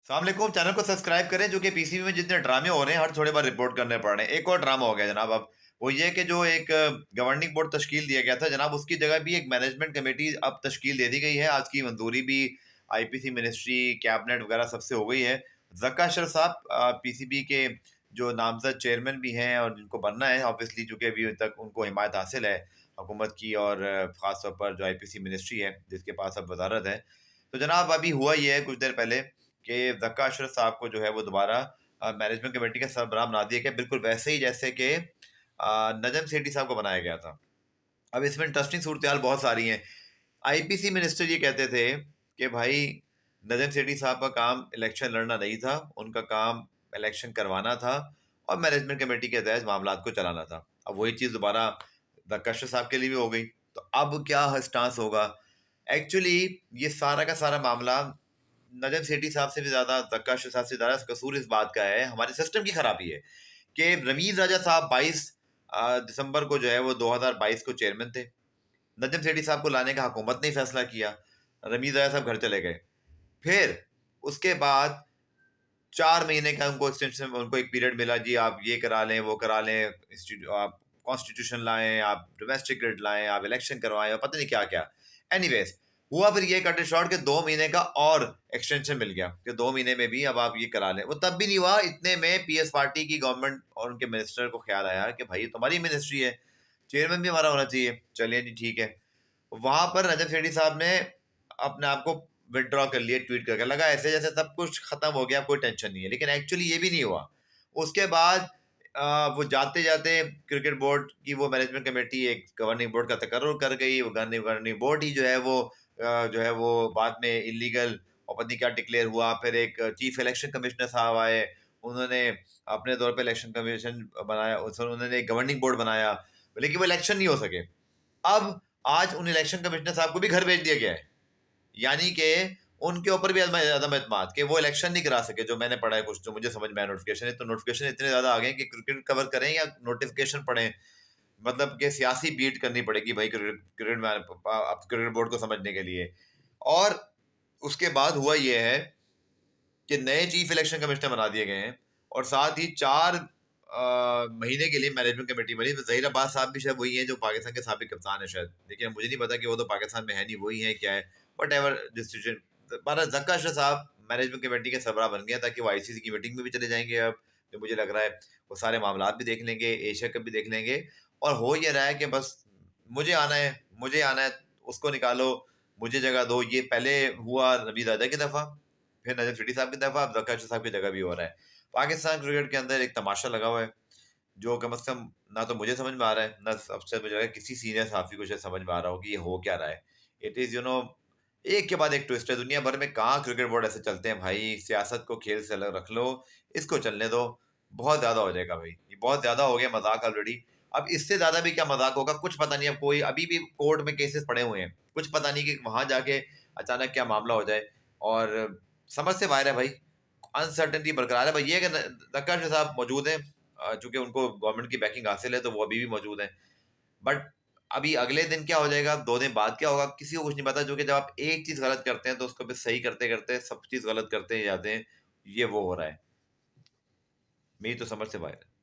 अस्सलामुअलैकुम, चैनल को सब्सक्राइब करें। जो कि पीसीबी में जितने ड्रामे हो रहे हैं हर थोड़े बार रिपोर्ट करने पड़ रहे हैं। एक और ड्रामा हो गया जनाब। अब वो ये कि जो एक गवर्निंग बोर्ड तश्कील दिया गया था जनाब, उसकी जगह भी एक मैनेजमेंट कमेटी अब तश्कील दे दी गई है। आज की मंजूरी भी आईपीसी मिनिस्ट्री कैबिनेट वगैरह सबसे हो गई है। जक्का अशरफ साहब पीसीबी के जो नामजद चेयरमैन भी हैं और जिनको बनना है ऑब्वियसली, चूंकि अभी तक उनको हिमायत हासिल है हुकूमत की और ख़ास तौर पर जो आईपीसी मिनिस्ट्री है जिसके पास अब वजारत है। तो जनाब अभी हुआ ये है कुछ देर पहले कि ज़क्का अशरफ साहब को जो है वो दोबारा मैनेजमेंट कमेटी का सरबराह बना दिया गया, बिल्कुल वैसे ही जैसे कि नजम सेठी साहब को बनाया गया था। अब इसमें इंटरेस्टिंग सूरत बहुत सारी हैं। आईपीसी मिनिस्टर ये कहते थे कि भाई नजम सेठी साहब का काम इलेक्शन लड़ना नहीं था, उनका काम इलेक्शन करवाना था और मैनेजमेंट कमेटी के तहत मामला को चलाना था। अब वही चीज़ दोबारा ज़क्का अशरफ साहब के लिए भी हो गई। तो अब क्या स्टांस होगा? एक्चुअली ये सारा का सारा मामला नजम सेठी साहब से भी ज़्यादा, ज़क्का अशरफ साहब से ज़्यादा कसूर इस बात का है, हमारे सिस्टम की खराबी है कि रमीज़ राजा साहब 22 दिसंबर को जो है वो 2022 को चेयरमैन थे। नजम सेठी साहब को लाने का हुकूमत ने फैसला किया। रमीज़ राजा साहब घर चले गए। फिर उसके बाद 4 महीने का उनको एक्सटेंशन, उनको एक पीरियड मिला जी, आप ये करा लें, वो करा लें, आप कॉन्स्टिट्यूशन लाएँ, आप डोमेस्टिक रेट लाएँ, आप इलेक्शन करवाएँ और पता नहीं क्या-क्या। एनीवेज़ हुआ फिर ये कट शॉर्ट के 2 महीने का और एक्सटेंशन मिल गया कि 2 महीने में भी अब आप ये करा लें। वो तब भी नहीं हुआ, इतने में पीएस पार्टी की गवर्नमेंट और उनके मिनिस्टर को ख़्याल आया कि भाई ये तुम्हारी मिनिस्ट्री है, चेयरमैन भी हमारा होना चाहिए। चलिए जी ठीक है। वहाँ पर नजम सेठी साहब ने अपने आप को विथड्रॉ कर लिया ट्वीट करके, लगा ऐसे जैसे सब कुछ खत्म हो गया, कोई टेंशन नहीं है, लेकिन एक्चुअली ये भी नहीं हुआ। उसके बाद वो जाते जाते क्रिकेट बोर्ड की वो मैनेजमेंट कमेटी एक गवर्निंग बोर्ड का तकर्रुर कर गई। वो गवर्निंग बोर्ड ही जो है वो बाद में इलीगल और पता नहीं क्या डिक्लेयर हुआ। फिर एक चीफ इलेक्शन कमिश्नर साहब आए, उन्होंने अपने तौर पे इलेक्शन कमीशन बनाया, उन्होंने एक गवर्निंग बोर्ड बनाया, लेकिन वो इलेक्शन नहीं हो सके। अब आज उन इलेक्शन कमिश्नर साहब को भी घर भेज दिया गया है, यानी कि उनके ऊपर भी अदम एतमाद कि वो इलेक्शन नहीं करा सके। जो मैंने पढ़ा है, कुछ जो मुझे समझ में आया नोटिफिकेशन, तो नोटिफिकेशन इतने ज्यादा आ गए कि क्रिकेट कवर करें या नोटिफिकेशन पढ़ें, मतलब कि सियासी बीट करनी पड़ेगी भाई क्रिकेट क्रिकेट में अब क्रिकेट बोर्ड को समझने के लिए। और उसके बाद हुआ ये है कि नए चीफ इलेक्शन कमिश्नर बना दिए गए हैं और साथ ही 4 महीने के लिए मैनेजमेंट कमेटी बनी। तो ज़हीर अब्बास साहब भी शायद वही हैं जो पाकिस्तान के साबिक कप्तान है शायद, लेकिन मुझे नहीं पता कि वो तो पाकिस्तान में है नहीं, वही है क्या है, व्हाटएवर डिसीजन। बहरहाल ज़क्का अशरफ साहब मैनेजमेंट कमेटी के सरबराह बन गए, ताकि वो आईसीसी की मीटिंग में भी चले जाएंगे। अब जो मुझे लग रहा है वो सारे मामला भी देख लेंगे, एशिया कप भी देख लेंगे। और हो ये रहा है कि बस मुझे आना है, मुझे आना है, उसको निकालो, मुझे जगह दो। ये पहले हुआ नबील राजा की दफ़ा, फिर नजर सिटी साहब की दफ़ा, अब ज़क्का अशरफ साहब की जगह भी हो रहा है। पाकिस्तान क्रिकेट के अंदर एक तमाशा लगा हुआ है जो कम से कम ना तो मुझे समझ में आ रहा है, ना सबसे मुझे लगा है किसी सीनियर सहाफ़ी को शायद समझ में आ रहा हो कि ये हो क्या रहा है। इट इज़ एक के बाद एक ट्विस्ट है। दुनिया भर में कहाँ क्रिकेट बोर्ड ऐसे चलते हैं भाई, सियासत को खेल से अलग रख लो, इसको चलने दो। बहुत ज़्यादा हो जाएगा भाई, ये बहुत ज़्यादा हो गया मज़ाक ऑलरेडी। अब इससे ज़्यादा भी क्या मज़ाक होगा, कुछ पता नहीं। अब कोई अभी भी कोर्ट में केसेस पड़े हुए हैं, कुछ पता नहीं कि वहाँ जाके अचानक क्या मामला हो जाए। और समझ से बाहर है भाई, अनसर्टेनिटी बरकरार है। भाई ये कि ज़क्का अशरफ साहब मौजूद हैं, चूँकि उनको गवर्नमेंट की बैकिंग हासिल है तो वो अभी भी मौजूद हैं। बट अभी अगले दिन क्या हो जाएगा, 2 दिन बाद क्या होगा, किसी को कुछ नहीं पता। जो कि जब आप एक चीज़ गलत करते हैं तो उसको फिर सही करते-करते सब चीज़ गलत करते ही जाते हैं। ये वो हो रहा है। मेरी तो समझ से बाहर है।